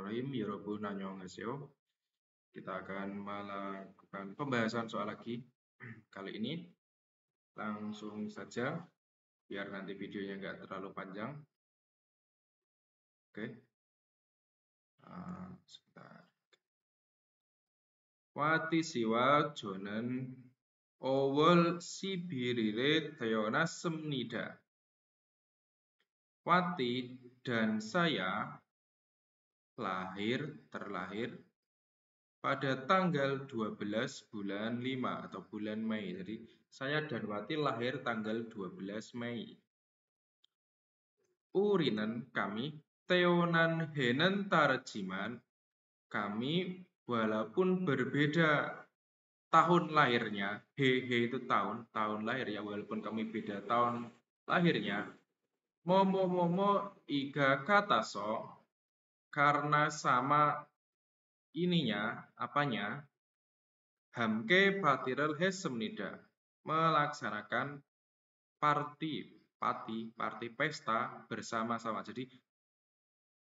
Bismillahirrahmanirrahim. Yorobun annyeonghaseyo. Kita akan melakukan pembahasan soal lagi. Kali ini langsung saja, biar nanti videonya nggak terlalu panjang. Oke. Sebentar. Wati siwa jonen owol sibirire teona semnida. Wati dan saya terlahir pada tanggal 12 bulan 5 atau bulan Mei. Jadi saya dan Wati lahir tanggal 12 Mei. Urinan kami, teonan henen tarjiman, kami walaupun berbeda tahun lahirnya, he itu tahun lahir ya, walaupun kami beda tahun lahirnya, momo iga kataso, karena sama ininya, apanya, hamke patiral hesemnida, melaksanakan party pesta bersama-sama. Jadi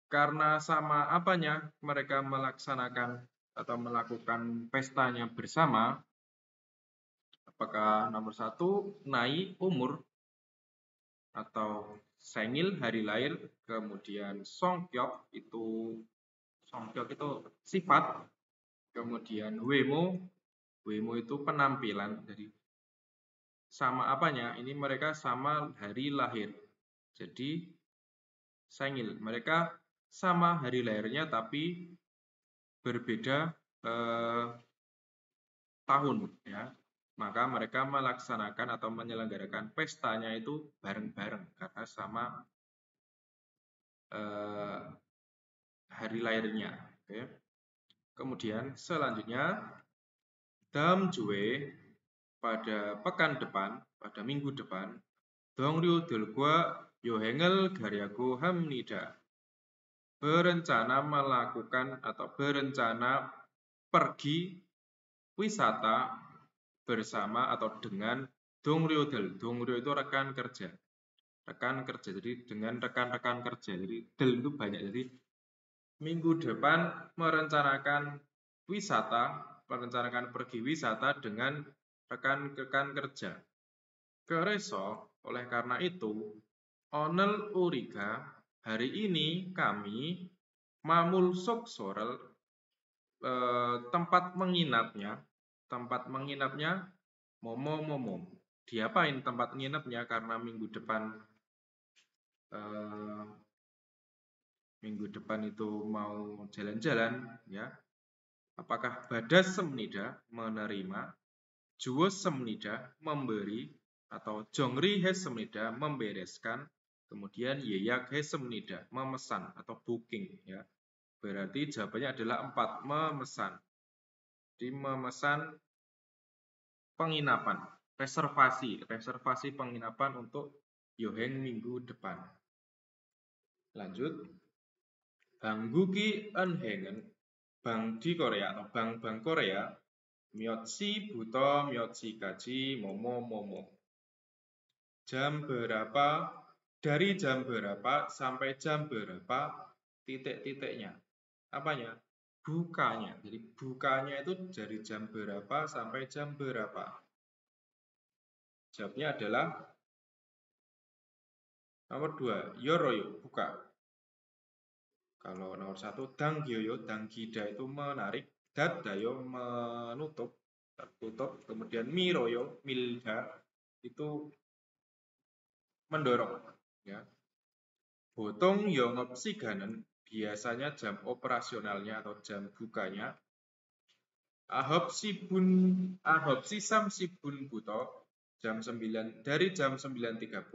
karena sama apanya mereka melaksanakan atau melakukan pestanya bersama, apakah nomor 1 nai umur atau sengil hari lahir, kemudian songkyok itu sifat, kemudian wemo itu penampilan. Jadi sama apanya? Ini mereka sama hari lahir. Jadi sengil, mereka sama hari lahirnya tapi berbeda tahun ya. Maka mereka melaksanakan atau menyelenggarakan pestanya itu bareng-bareng karena sama hari lahirnya. Oke. Kemudian selanjutnya dalam jue pada pekan depan, pada minggu depan, Dongryu Delgwa Yohengel Garyago Hamnida berencana melakukan atau berencana pergi wisata bersama atau dengan Dongryu Del. Dongryu itu rekan kerja. Jadi dengan rekan-rekan kerja. Jadi Del itu banyak. Jadi minggu depan merencanakan pergi wisata dengan rekan-rekan kerja. Kereso, oleh karena itu, onel uriga, hari ini kami mamul sok sorel, tempat menginapnya momo. Diapain tempat menginapnya? Karena minggu depan itu mau jalan-jalan ya. Apakah badas semnida menerima, juwos semnida memberi, atau jongri hesemnida membereskan, kemudian yeyak hesemnida memesan atau booking ya. Berarti jawabannya adalah 4, memesan. Jadi memesan penginapan, reservasi penginapan untuk Yoheng minggu depan. Lanjut. Bangguki Enhengen, bank di Korea atau bank Korea, myotsi buto, myotsi gaji, momo. Jam berapa, dari jam berapa sampai jam berapa, titik-titiknya. Apanya? Bukanya. Jadi bukanya itu dari jam berapa sampai jam berapa. Jawabnya adalah nomor 2, yoroyo, buka. Kalau nomor 1, danggyoyo, danggida itu menarik, daddayo menutup, tertutup, kemudian miroyo, milda itu mendorong ya. Botong yongop siganen, biasanya jam operasionalnya atau jam bukanya. Ahopsi sam sibun buto, jam 9, dari jam 9.30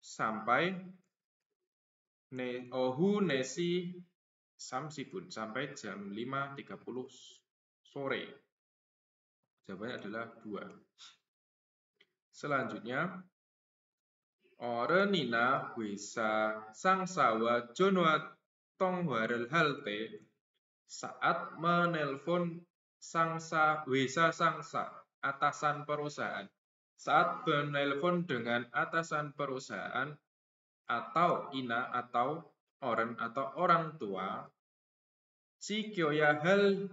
sampai ohu nesi samsibun, sampai jam 5.30 sore. Jawabannya adalah 2. Selanjutnya, Orenina wisa sangsawa jonwa tongwarel halte, saat menelpon wisa sangsa, atasan perusahaan. Saat menelpon dengan atasan perusahaan, atau ina atau orang atau orang tua, Cikyoya hal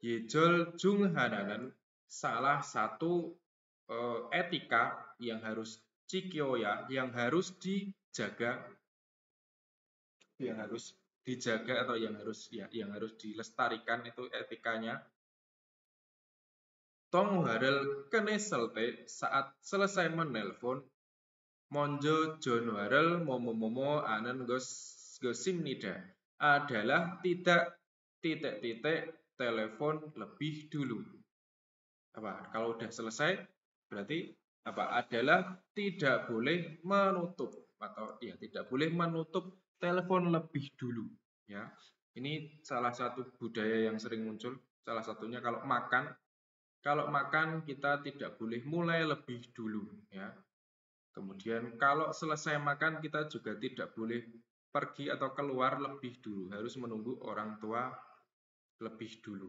yejol junghananen, salah satu etika yang harus Cikyoya, yang harus dijaga, atau yang harus dilestarikan itu etikanya. Tong Harel keneselte saat selesai menelpon, Monjo John Harel momo anen gosimnida adalah tidak titik-titik telepon lebih dulu. Apa? Kalau udah selesai berarti apa? Adalah tidak boleh menutup atau ya tidak boleh menutup telepon lebih dulu. Ya, ini salah satu budaya yang sering muncul. Salah satunya kalau makan. Kalau makan kita tidak boleh mulai lebih dulu, ya. Kemudian kalau selesai makan kita juga tidak boleh pergi atau keluar lebih dulu, harus menunggu orang tua lebih dulu.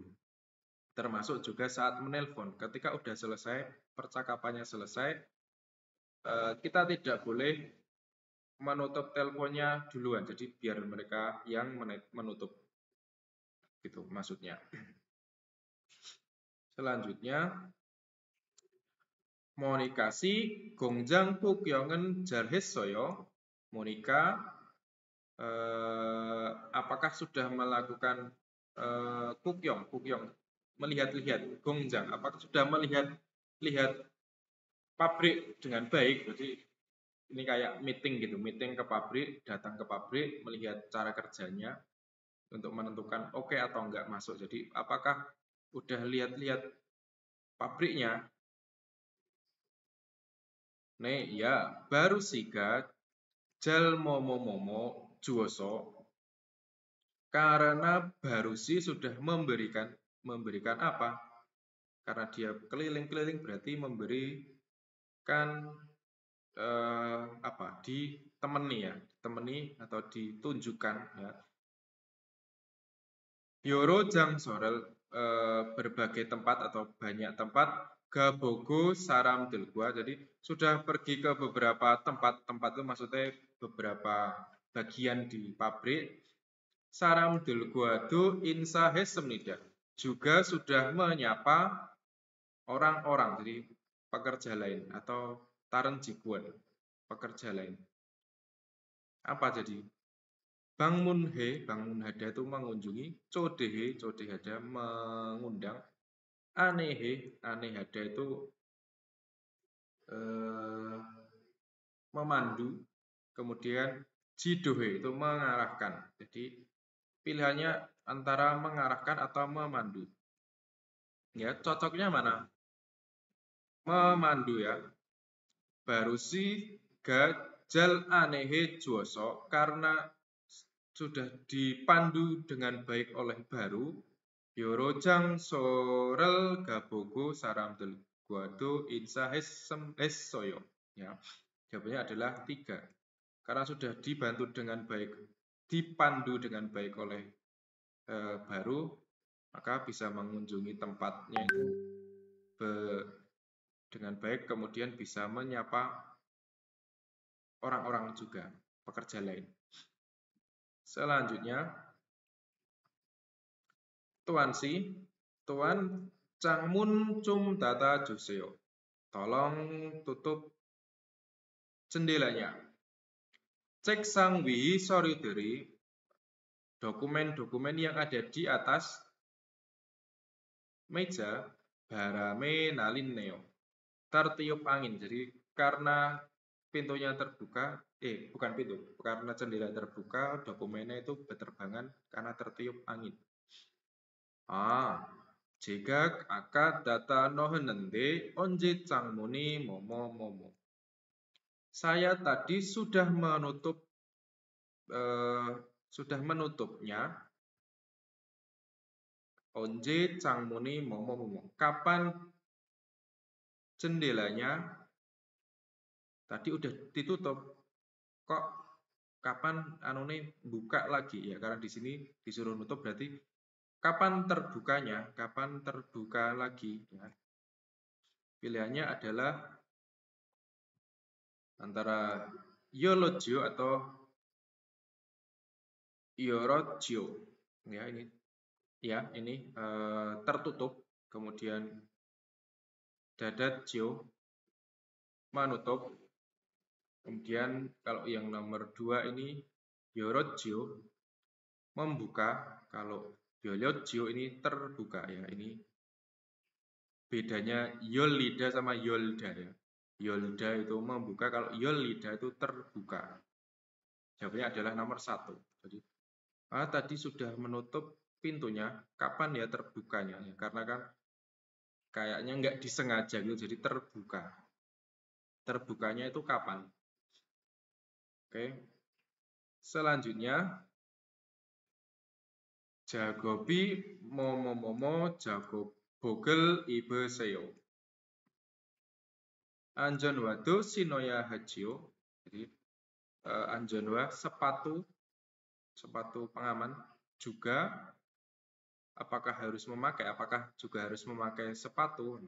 Termasuk juga saat menelpon, ketika udah selesai, percakapannya selesai, kita tidak boleh menutup teleponnya duluan, jadi biar mereka yang menutup, gitu maksudnya. Selanjutnya, Monika si 공장 폭염은 잘했어요. Monika, apakah sudah melakukan kukyong, melihat-lihat gongjang, apakah sudah melihat pabrik dengan baik? Jadi ini kayak meeting gitu, meeting ke pabrik, datang ke pabrik, melihat cara kerjanya untuk menentukan oke atau enggak masuk. Jadi apakah udah lihat-lihat pabriknya? Nih ya, baru siga jal momo juoso, karena Barusi sudah memberikan apa? Karena dia keliling-keliling berarti memberikan apa? Ditemani atau ditunjukkan, ya. Yoro Jang Sorel, berbagai tempat atau banyak tempat, Gabogo Saram Delgua, jadi sudah pergi ke beberapa tempat itu maksudnya beberapa bagian di pabrik. Saram Delguado Insa Hesemnida, juga sudah menyapa orang-orang, jadi pekerja lain atau Taren Jiguan, pekerja lain. Apa jadi? Bang Munhada itu mengunjungi, Codehada mengundang, Anehada itu memandu, kemudian Jidohe itu mengarahkan. Jadi pilihannya antara mengarahkan atau memandu. Ya, cocoknya mana? Memandu, ya. Barusi gajal anehe juoso, karena sudah dipandu dengan baik oleh Baru. Yorojang sorel gabogo saram delguado insa soyo. Ya, jawabannya adalah 3. Karena sudah dibantu dengan baik, dipandu dengan baik oleh Baru, maka bisa mengunjungi tempatnya itu dengan baik, kemudian bisa menyapa orang-orang juga, pekerja lain. Selanjutnya, Tuan Changmun Cum Tata Juseo, tolong tutup jendelanya. Cek sang wihi sorry, dokumen-dokumen yang ada di atas meja, barame nalin neo, tertiup angin. Jadi karena pintunya terbuka, bukan pintu, karena jendela terbuka, dokumennya itu berterbangan karena tertiup angin. Jegak akad data nohenende onje cangmuni momo. Saya tadi sudah menutupnya. Onje cangmuni momo. Kapan jendelanya tadi udah ditutup? Kok kapan buka lagi, ya? Karena di sini disuruh nutup berarti kapan terbukanya? Kapan terbuka lagi, ya? Pilihannya adalah antara Yolojio atau Yorojio. Ya, ini tertutup, kemudian dadatjo menutup. Kemudian kalau yang nomor 2 ini Yorojio membuka, kalau Yorojio ini terbuka ya. Ini bedanya Yolida sama Yolda ya. Yolda itu membuka, kalau Yolida itu terbuka. Jawabannya adalah nomor 1. Jadi tadi sudah menutup pintunya, kapan ya terbukanya? Ya, karena kan kayaknya nggak disengaja gitu, jadi terbuka. Terbukanya itu kapan? Oke. Selanjutnya, Jagobi momo Jagob Bogel Ibeseo. Anjonwado Sinoya Hajio. Jadi Anjonwa sepatu pengaman juga. Apakah harus memakai? Apakah juga harus memakai sepatu?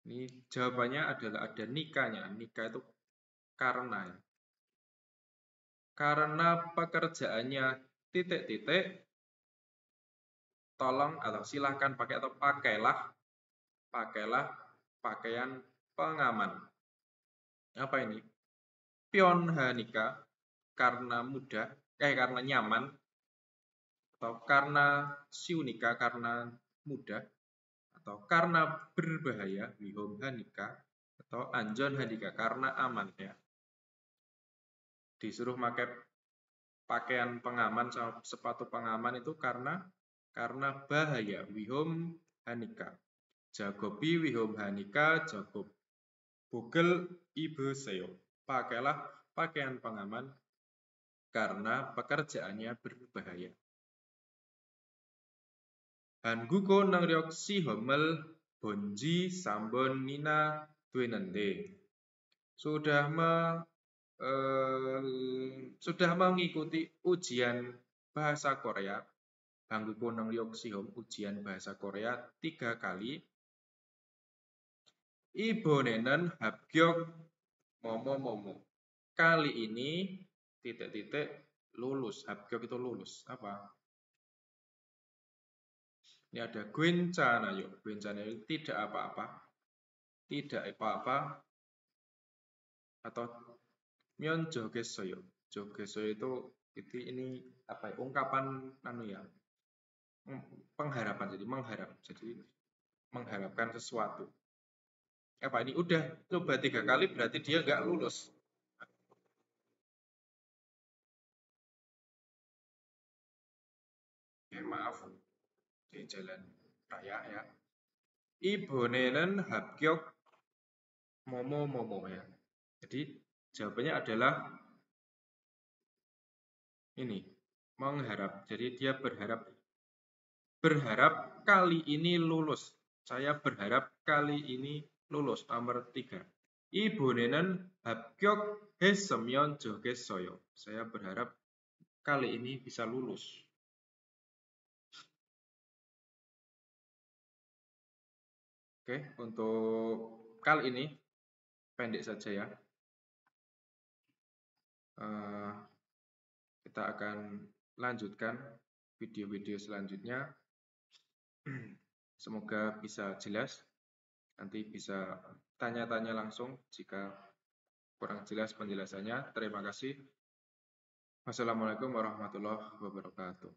Ini jawabannya adalah ada nikahnya. Nikah itu karena ya. Karena pekerjaannya titik-titik, tolong atau silahkan pakai atau pakailah pakaian pengaman. Apa ini? Pion hanika karena mudah, karena nyaman, atau karena siunika karena mudah, atau karena berbahaya, wihom hanika, atau anjon hanika karena aman ya. Disuruh pakai pakaian pengaman sama sepatu pengaman itu karena bahaya, wihom hanika. Jagobi wihom hanika, Jagob Bogel Ibeseo. Pakailah pakaian pengaman karena pekerjaannya berbahaya. Hanguko nangryok si homel bonji sambon nina duenende. Sudah mengikuti ujian bahasa Korea. Hanguko nangryok si hom ujian bahasa Korea 3 kali. Ibonenen habgyok momo. Kali ini titik-titik lulus. Habgyok itu lulus. Apa? Ini ada gwencana yuk. Gwencana itu tidak apa-apa. Tidak apa-apa. Atau myon jogesoyo. Jogesoyo itu ini apa ya? Ungkapan ya. Pengharapan, jadi mengharap. Jadi mengharapkan sesuatu. Apa ini udah coba 3 kali berarti dia nggak lulus. Oke, maaf di jalan raya ya. Ibonenen habgyok momo ya. Jadi jawabannya adalah ini, mengharap. Jadi dia berharap kali ini lulus. Saya berharap kali ini lulus. Nomor 3. Ibonenen habgyok hesemyon jogesoyo. Saya berharap kali ini bisa lulus. Oke, untuk kali ini pendek saja ya. Kita akan lanjutkan video-video selanjutnya. Semoga bisa jelas. Nanti bisa tanya-tanya langsung jika kurang jelas penjelasannya. Terima kasih. Wassalamualaikum warahmatullahi wabarakatuh.